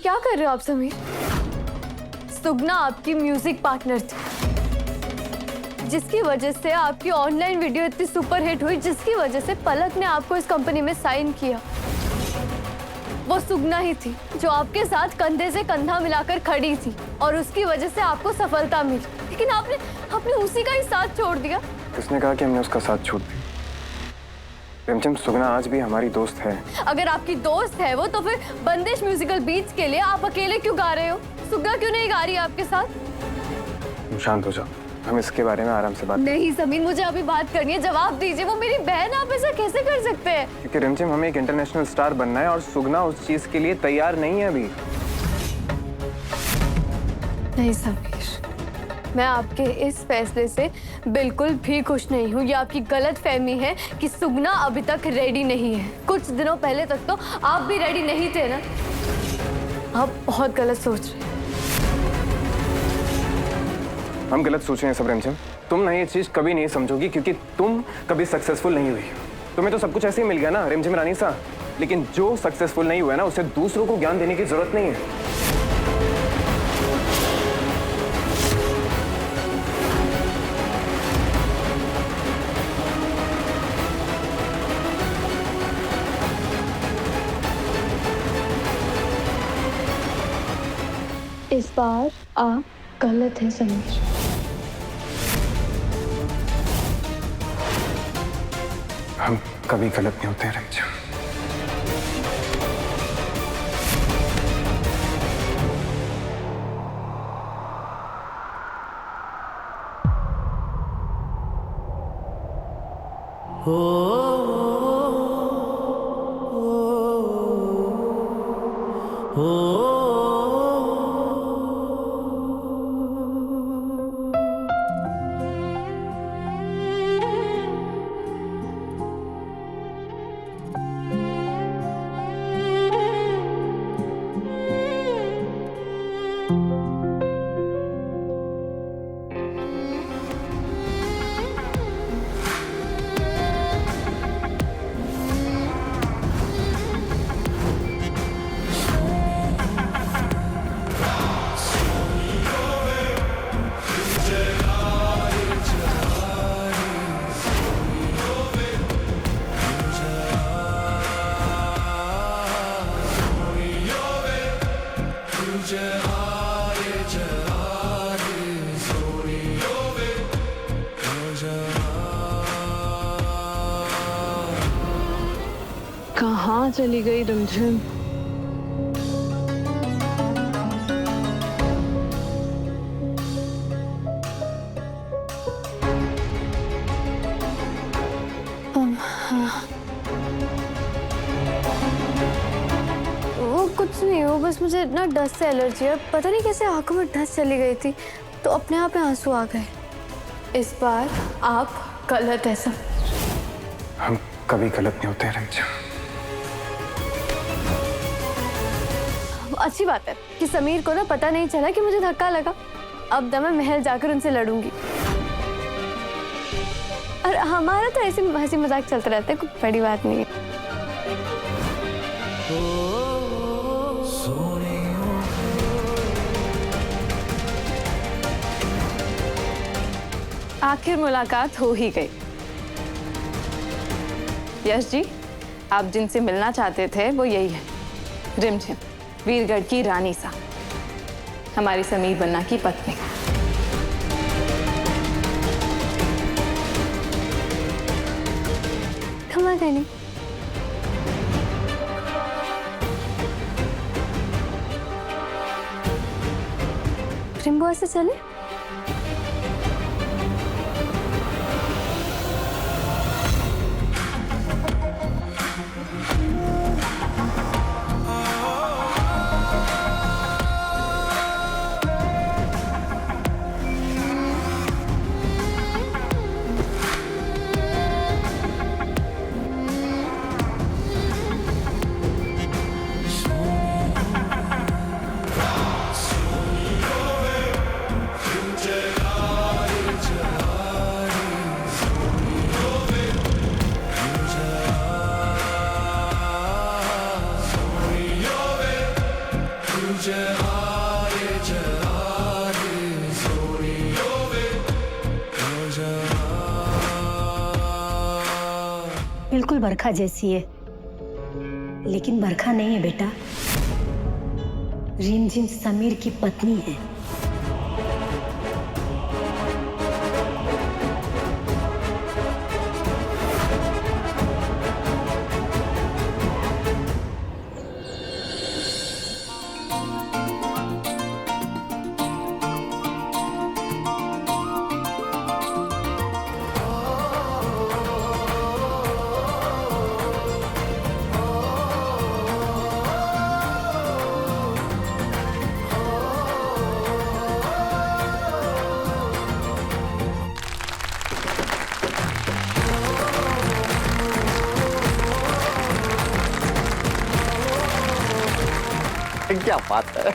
क्या कर रहे हो आप समीर? सुगना आपकी म्यूजिक पार्टनर थी, जिसकी वजह से आपकी ऑनलाइन वीडियो इतनी सुपरहिट हुई, जिसकी वजह से पलक ने आपको इस कंपनी में साइन किया। वो सुगना ही थी जो आपके साथ कंधे से कंधा मिलाकर खड़ी थी और उसकी वजह से आपको सफलता मिली, लेकिन आपने उसी का ही साथ छोड़ दिया। किसने कहा कि हमने उसका साथ छोड़ दिया? रिमझिम, सुगना आज भी हमारी दोस्त है। अगर आपकी दोस्त है वो, तो फिर बंदिश म्यूजिकल बीट्स के लिए आप अकेले क्यों गा रहे हो? सुगना क्यों नहीं गा रही है आपके साथ? तुम शांत हो जाओ, हम इसके बारे में आराम से बात नहीं समीर, मुझे अभी बात करनी है, जवाब दीजिए। वो मेरी बहन, आप ऐसा कैसे कर सकते हैं? क्योंकि रिमझिम, हमें एक इंटरनेशनल स्टार बनना है और सुगना उस चीज के लिए तैयार नहीं है अभी। नहीं समीर, मैं आपके इस फैसले से बिल्कुल भी खुश नहीं हूँ। ये आपकी गलत फहमी है कि सुगना अभी तक रेडी नहीं है। कुछ दिनों पहले तक तो आप भी रेडी नहीं थे ना। आप बहुत गलत सोच रहे हैं। हम गलत सोच रहे हैं सब रिमझिम। तुम ना ये चीज कभी नहीं समझोगी क्योंकि तुम कभी सक्सेसफुल नहीं हुई। तुम्हें तो सब कुछ ऐसे ही मिल गया ना रिमझिम रानी सा, लेकिन जो सक्सेसफुल नहीं हुआ है ना, उसे दूसरों को ज्ञान देने की जरूरत नहीं है। इस बार आप गलत हैं समीर। हम कभी गलत नहीं होते रिमझिम। कहाँ चली गई रिमझिम? वो कुछ नहीं हो, बस मुझे ना डस्ट से एलर्जी है। पता नहीं कैसे आंखों में डस्ट चली गई थी तो अपने आप में आंसू आ गए। इस बार आप गलत है सब। हम कभी गलत नहीं होते रिमझिम। अच्छी बात है कि समीर को ना पता नहीं चला कि मुझे धक्का लगा। अब मैं महल जाकर उनसे लड़ूंगी। और हमारा तो ऐसे हंसी मजाक चलता रहता है, कोई बड़ी बात नहीं है। आखिर मुलाकात हो ही गई। यश जी, आप जिनसे मिलना चाहते थे वो यही है, रिमझिम, वीरगढ़ की रानी सा, हमारी समीर बन्ना की पत्नी। क्षमा करनी। प्रिम्बो ऐसे चले? बिल्कुल बरखा जैसी है, लेकिन बरखा नहीं है बेटा, रिमझिम समीर की पत्नी है। क्या बात है।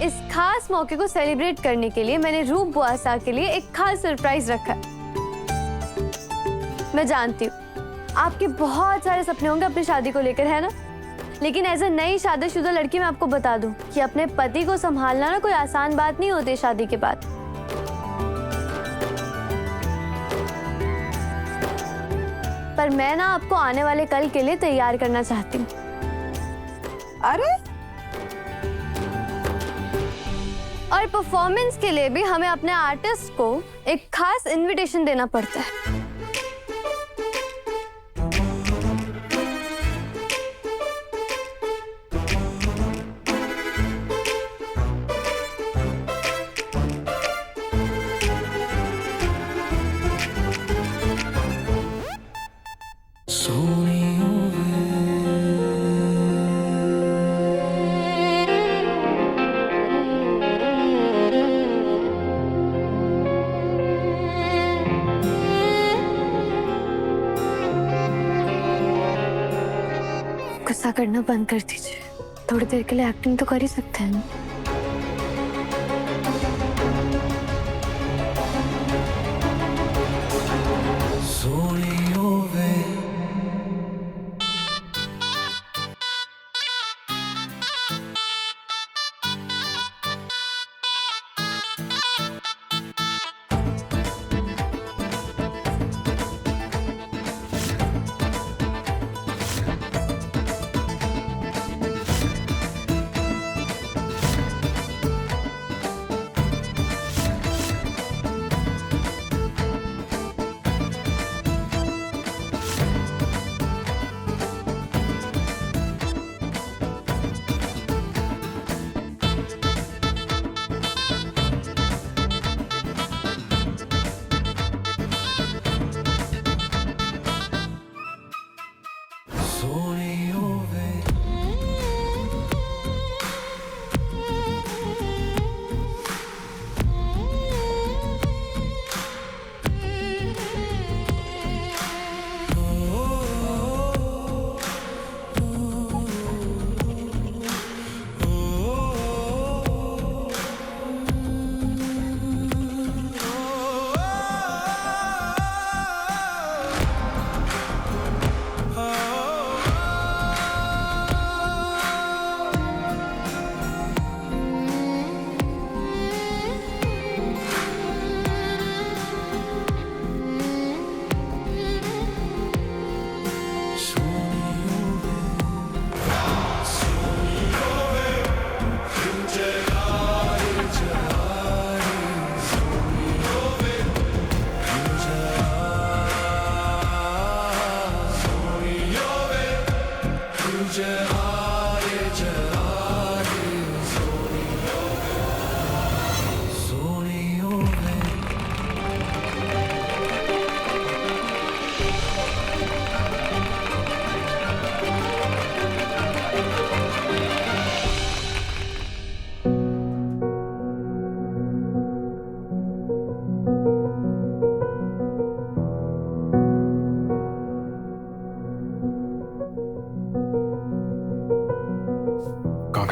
इस खास मौके को सेलिब्रेट करने के लिए मैंने रूप बुआसा के लिए एक खास सरप्राइज रखा है। मैं जानती हूँ आपके बहुत सारे सपने होंगे अपनी शादी को लेकर, है ना? लेकिन एज अ नई शादीशुदा लड़की मैं आपको बता दूं कि अपने पति को संभालना ना कोई आसान बात नहीं होती शादी के बाद। पर मैं ना आपको आने वाले कल के लिए तैयार करना चाहती हूँ। अरे और परफॉर्मेंस के लिए भी हमें अपने आर्टिस्ट को एक खास इनविटेशन देना पड़ता है। गुस्सा करना बंद कर दीजिए, थोड़ी देर के लिए एक्टिंग तो कर ही सकते हैं।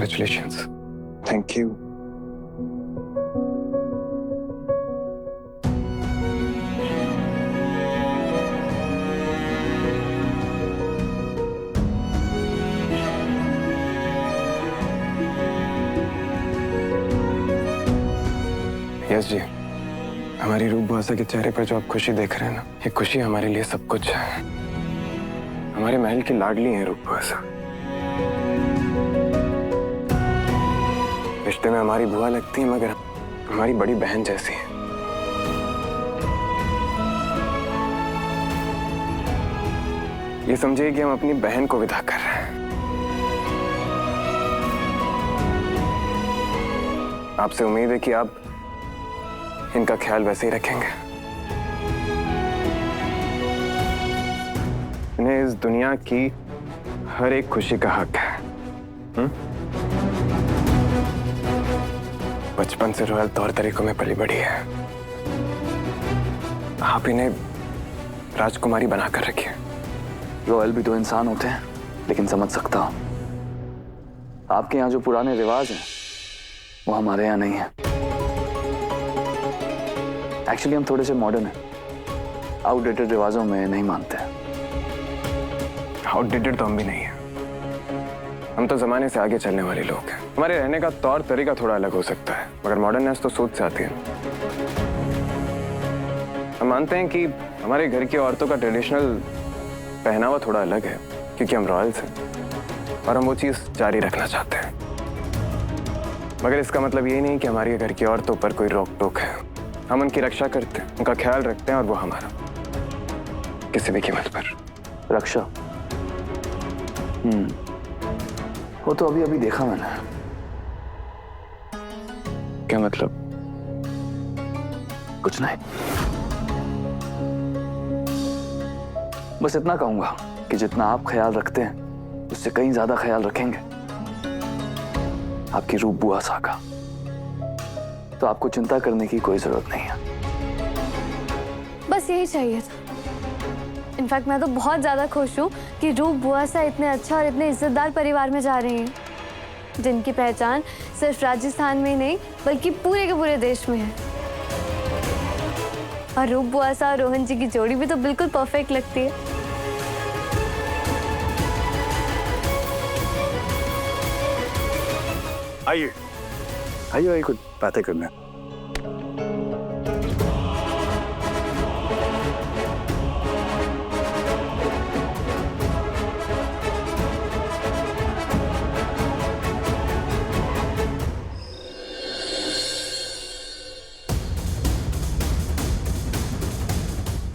कॉन्ग्रेचुलेशंस। Thank you. यस जी, हमारी रूप बुआसा के चेहरे पर जो आप खुशी देख रहे हैं ना, ये खुशी हमारे लिए सब कुछ है। हमारे महल की लाडली है रूप बुआसा। रिश्ते में हमारी बुआ लगती है मगर हमारी बड़ी बहन जैसी है। ये समझिए कि हम अपनी बहन को विदा कर रहे हैं। आपसे उम्मीद है कि आप इनका ख्याल वैसे ही रखेंगे। इन्हें इस दुनिया की हर एक खुशी का हक है। बचपन से रॉयल तौर तरीकों में पली बढ़ी है। आप इन्हें राजकुमारी बनाकर रखिए। रॉयल भी तो इंसान होते हैं, लेकिन समझ सकता हूं आपके यहाँ जो पुराने रिवाज हैं वो हमारे यहाँ नहीं है। एक्चुअली हम थोड़े से मॉडर्न हैं, आउटडेटेड रिवाजों में नहीं मानते। आउटडेटेड तो हम भी नहीं है। हम तो जमाने से आगे चलने वाले लोग हैं। हमारे रहने का तौर तरीका थोड़ा अलग हो सकता है मगर मॉडर्ननेस तो सोच से आती है। हम मानते हैं कि हमारे घर की औरतों का ट्रेडिशनल पहनावा थोड़ा अलग है क्योंकि हम रॉयल्स हैं और हम वो चीज जारी रखना चाहते हैं। मगर इसका मतलब ये नहीं कि हमारे घर की औरतों पर कोई रोक टोक है। हम उनकी रक्षा करते हैं, उनका ख्याल रखते हैं और वो हमारा, किसी भी कीमत पर। रक्षा, वो तो अभी अभी देखा मैंने। क्या मतलब? कुछ नहीं, बस इतना कहूंगा कि जितना आप ख्याल रखते हैं उससे कहीं ज्यादा ख्याल रखेंगे आपकी रूप बुआसा का। तो आपको चिंता करने की कोई जरूरत नहीं है। बस यही चाहिए था। इनफैक्ट मैं तो बहुत ज़्यादा खुश हूँ कि रूप बुआसा इतने अच्छा और इतने इज्जतदार परिवार में जा रही हैं जिनकी पहचान सिर्फ राजस्थान में ही नहीं बल्कि पूरे के पूरे देश में है। और रूप बुआसा और रोहन जी की जोड़ी भी तो बिल्कुल परफेक्ट लगती है। आइए आइए आइए, कुछ बातें करना है।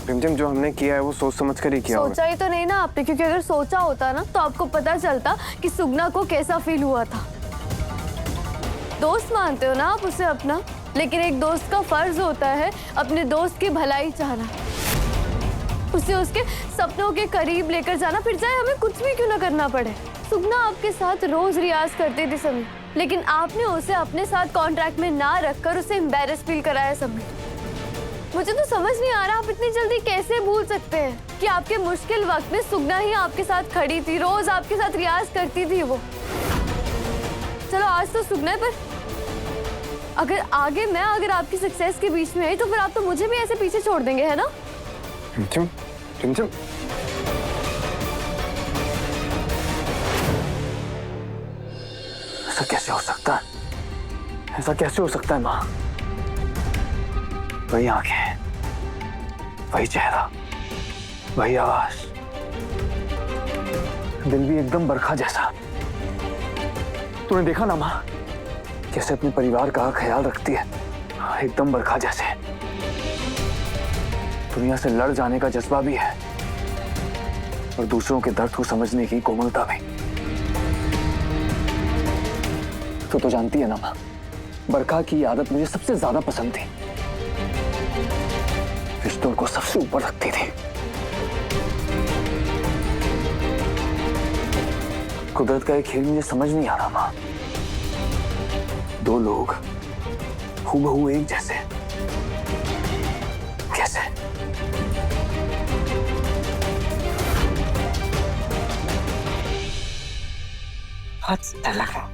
रिमझिम, जो हमने किया है वो सोच समझ कर ही किया होगा। सोचा ही तो नहीं ना आपने, क्योंकि अगर सोचा होता ना तो आपको पता चलता कि सुगना को कैसा फील हुआ था। दोस्त मानते हो ना आप उसे अपना, लेकिन एक दोस्त का फर्ज होता है अपने दोस्त की भलाई चाहना, उसे उसके सपनों के करीब लेकर जाना, फिर चाहे हमें कुछ भी क्यों ना करना पड़े। सुगना आपके साथ रोज रियाज करती थी समी, लेकिन आपने उसे अपने साथ कॉन्ट्रैक्ट में ना रखकर उसे एम्बैरेस फील कराया समी। मुझे तो समझ नहीं आ रहा आप इतनी जल्दी कैसे भूल सकते हैं कि आपके मुश्किल वक्त में सुगना ही आपके साथ खड़ी थी, रोज आपके साथ रियाज करती थी वो। चलो आज तो सुगना है, पर अगर आपकी सक्सेस के बीच में आई तो फिर आप तो मुझे भी ऐसे पीछे छोड़ देंगे, है ना? रिमझिम, रिमझिम, ऐसा कैसे हो सकता है? ऐसा कैसे हो सकता है माँ? वही आंखें, वही चेहरा, वही आवाज, दिल भी एकदम बरखा जैसा। तूने देखा ना माँ कैसे अपने परिवार का ख्याल रखती है, एकदम बरखा जैसे। दुनिया से लड़ जाने का जज्बा भी है और दूसरों के दर्द को समझने की कोमलता भी। तू तो जानती है ना माँ, बरखा की आदत मुझे सबसे ज्यादा पसंद थी, रिश्तों को सबसे ऊपर रखती थी। कुदरत का एक खेल मुझे समझ नहीं आ रहा माँ, दो लोग हूबहू एक जैसे, कैसे? बहुत सुंदर लग रहा है।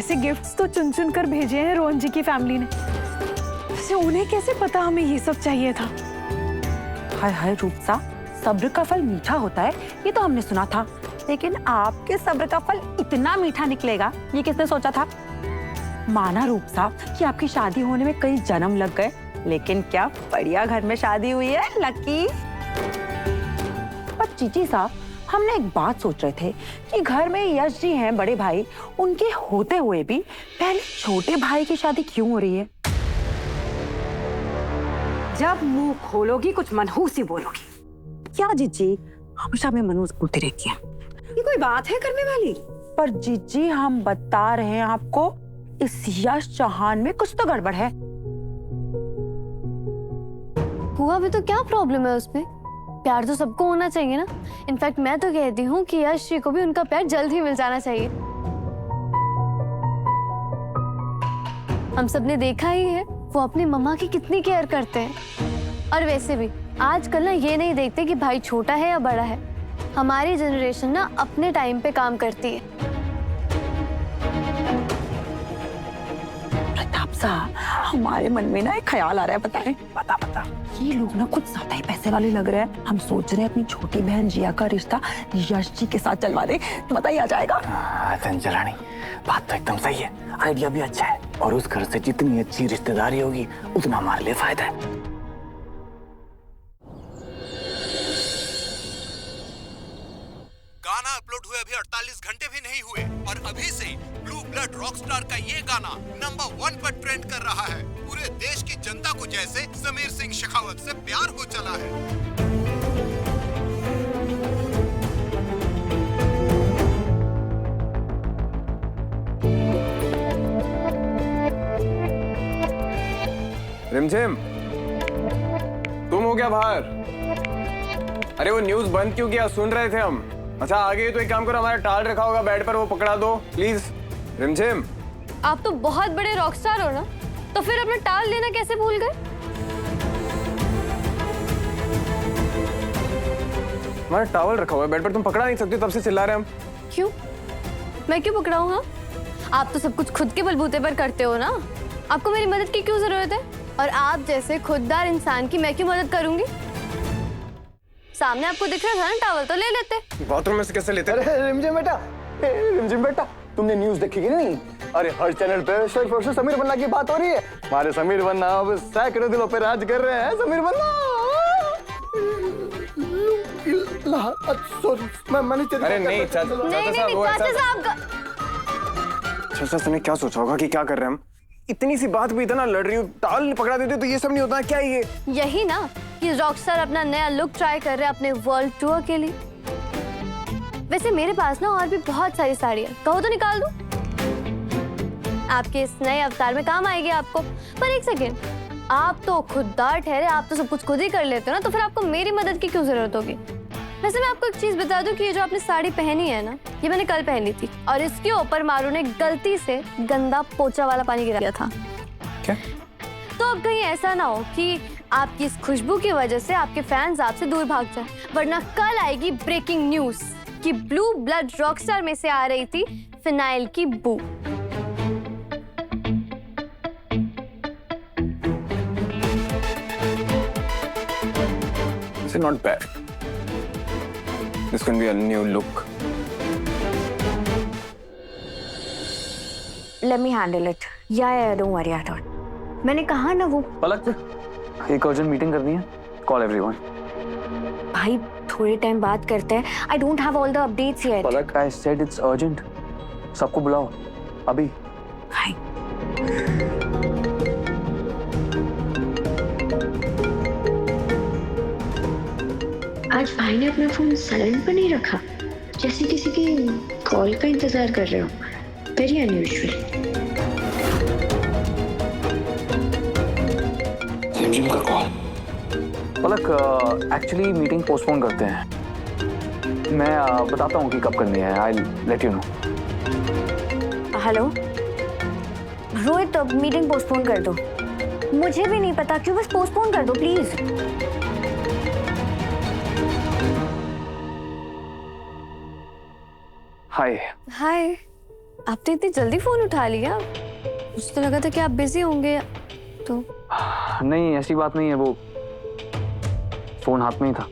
ऐसे गिफ्ट्स तो चुन चुन कर भेजे हैं रोहन जी की फैमिली ने। वैसे उन्हें कैसे पता हमें ये सब चाहिए था? हाय हाय रूपसा, सब्र का फल मीठा होता है ये तो हमने सुना था, लेकिन आपके सब्र का फल इतना मीठा निकलेगा ये किसने सोचा था? माना रूपसा कि आपकी शादी होने में कई जन्म लग गए, लेकिन क्या बढ़िया घर में शादी हुई है, लकी। पर चीची साहब, हमने एक बात सोच रहे थे कि घर में यश जी हैं बड़े भाई, उनके होते हुए भी पहले छोटे भाई की शादी क्यों हो रही है? जब मुंह खोलोगी कुछ मनहूस ही बोलोगी। क्या जीजी हमेशा में मनहूस बोलती रहती है? ये कोई बात है करने वाली? पर जीजी हम बता रहे हैं आपको, इस यश चौहान में कुछ तो गड़बड़ है। हुआ भी तो क्या प्रॉब्लम है उसमें? प्यार तो सबको होना चाहिए ना। इनफैक्ट मैं तो कहती हूँ कि यश जी को भी उनका प्यार जल्द ही मिल जाना चाहिए। हम सबने देखा ही है वो अपनी मम्मा की कितनी केयर करते हैं। और वैसे भी आजकल ना ये नहीं देखते कि भाई छोटा है या बड़ा है। हमारी जनरेशन ना अपने टाइम पे काम करती है। प्रताप साहब, हमारे मन में ना एक ख्याल आ रहा है, बताएं? बता ये लोग ना कुछ ज्यादा ही पैसे वाले लग रहे हैं। हम सोच रहे हैं अपनी छोटी बहन जिया का रिश्ता यश जी के साथ चलवा दे, मजा ही आ जाएगा। चंचलानी, बात तो एकदम सही है, आइडिया भी अच्छा है, और उस घर से जितनी अच्छी रिश्तेदारी होगी उतना हमारे लिए फायदा है। गाना अपलोड हुए अभी 48 घंटे भी नहीं हुए और अभी से ब्लू ब्लड रॉकस्टार का ये गाना नंबर 1 पर ट्रेंड कर रहा है। पूरे देश की जनता को जैसे समीर सिंह शेखावत से प्यार हो चला है। रिमझिम, तुम हो क्या बाहर? अरे वो न्यूज बंद क्यों किया? सुन रहे थे हम। अच्छा आगे तो एक काम करो, हमारा टाल रखा होगा बेड पर, वो पकड़ा दो प्लीज। रिमझिम, आप तो बहुत बड़े रॉकस्टार हो ना, तो फिर अपना टाल लेना कैसे भूल गए? हमारा टावल रखा हुआ है बेड पर, तुम पकड़ा नहीं सकते, तब से चिल्ला रहे हम। क्यों? मैं क्यों पकड़ाऊंगा? आप तो सब कुछ खुद के बलबूते पर करते हो ना। आपको मेरी मदद की क्यों जरूरत है? और आप जैसे खुददार इंसान की मैं क्यों मदद करूंगी? सामने आपको दिख रहा था ना टावल, तो ले लेते। बाथरूम में से कैसे लेते? अरे रिमझिम बेटा, तुमने न्यूज़ देखी कि नहीं? अरे हर चैनल पे सिर्फ और सिर्फ समीर बन्ना की बात हो रही है। हमारे समीर बन्ना अब सैकड़ों दिलों पे राज कर रहे हैं। समीर बन्ना, अरे नहीं चाचा साहब का। चाचा तुमने क्या सोचा होगा कि क्या कर रहे हैं हम? इतनी सी बात भी इतना लड़ रही हूँ, टाल पकड़ा देते तो ये सब नहीं होता। क्या ये यही ना कि रॉकस्टार अपना नया लुक ट्राई कर रहे हैं अपने वर्ल्ड टूर के लिए। वैसे मेरे पास ना और भी बहुत सारी साड़ियाँ, कहो तो निकाल दूं? आपके इस नए अवतार में काम आएगी आपको। पर एक सेकेंड, आप तो खुददार ठहरे, आप तो सब कुछ खुद ही कर लेते हो ना, तो फिर आपको मेरी मदद की क्यों जरूरत होगी? वैसे मैं आपको एक चीज बता दूं कि ये जो आपने साड़ी पहनी है ना, ये मैंने कल पहनी थी और इसके ऊपर मारू ने गलती से गंदा पोचा वाला पानी गिरा दिया था। क्या? तो अब कहीं ऐसा ना हो कि आपकी इस खुशबू की वजह से आपके फैंस आपसे दूर भाग जाए, वरना कल आएगी ब्रेकिंग न्यूज कि ब्लू ब्लड रॉकस्टार में से आ रही थी फिनाइल की बू। This is not bad. This can be a new look. Let me handle it. Yeah, don't worry at all. मैंने कहा ना वो पलक, एक अर्जेंट मीटिंग करनी है, कॉल एवरीवन। भाई थोड़े टाइम बात करते हैं। I don't have all the updates yet. Palak, I said it's urgent. सबको बुलाओ अभी। भाई आज भाई ने अपना फोन साइलेंट पर नहीं रखा, जैसे किसी की कॉल का इंतजार कर रहे हो। Very unusual. जिम का कॉल। पलक, एक्चुअली मीटिंग पोस्टपोन करते हैं। मैं बताता हूँ कि कब करनी है। I let you know. Hello Rohit, meeting postpone कर दो। मुझे भी नहीं पता क्यों, बस पोस्टपोन कर दो प्लीज। हाय। हाय। आपने इतनी जल्दी फोन उठा लिया? मुझे तो लगा था कि आप बिजी होंगे। तो नहीं, ऐसी बात नहीं है, वो फोन हाथ में ही था।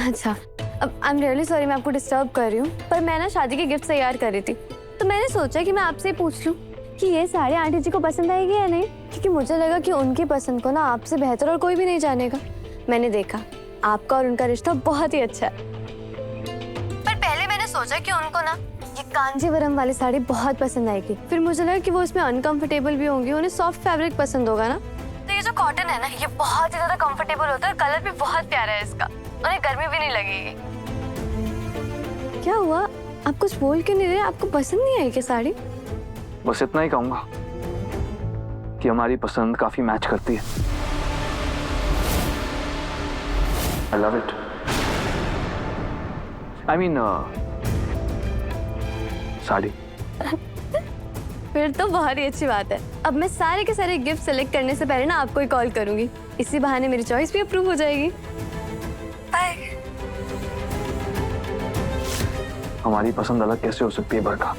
अच्छा, अब आई एम रियली सॉरी, मैं आपको डिस्टर्ब कर रही हूँ, पर मैं ना शादी के गिफ्ट तैयार कर रही थी, तो मैंने सोचा कि मैं आपसे पूछ लूँ कि ये साड़ी आंटी जी को पसंद आएगी या नहीं, क्योंकि मुझे लगा कि उनकी पसंद को ना आपसे बेहतर और कोई भी नहीं जानेगा। मैंने देखा आपका और उनका रिश्ता बहुत ही अच्छा है, पर पहले मैंने सोचा कि उनको ना ये कांजीवरम वाली साड़ी बहुत पसंद आएगी, फिर मुझे लगा कि वो इसमें अनकंफर्टेबल भी होंगी, उन्हें सॉफ्ट फैब्रिक पसंद होगा ना। तो ये जो कॉटन है ना, ये बहुत ही ज्यादा कंफर्टेबल होता है और कलर भी बहुत प्यारा है इसका, उन्हें गर्मी भी नहीं लगेगी। क्या हुआ, आप कुछ बोल क्यों नहीं रहे? आपको पसंद नहीं आई क्या साड़ी? बस इतना ही कहूंगा कि हमारी पसंद काफी मैच करती है। I love it. I mean, sari. फिर तो बहुत ही अच्छी बात है। अब मैं सारे के सारे गिफ्ट सेलेक्ट करने से पहले ना आपको ही कॉल करूंगी, इसी बहाने मेरी चॉइस भी अप्रूव हो जाएगी। बाय। हमारी पसंद अलग कैसे हो सकती है बरका?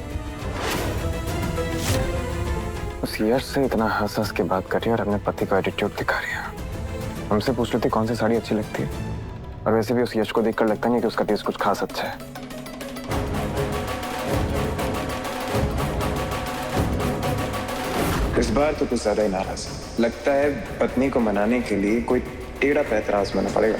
उस यश से इतना हंस हंस के बात कर रही है और अपने पति को एटीट्यूड दिखा रही है। हमसे पूछ रही थी कौन सी साड़ी अच्छी लगती है, और वैसे भी उस यश को देखकर लगता नहीं कि उसका टेस्ट कुछ खास अच्छा है। इस बार तो कुछ ज्यादा ही नाराज है। लगता है पत्नी को मनाने के लिए कोई टेढ़ा पैतरा आजमाना पड़ेगा।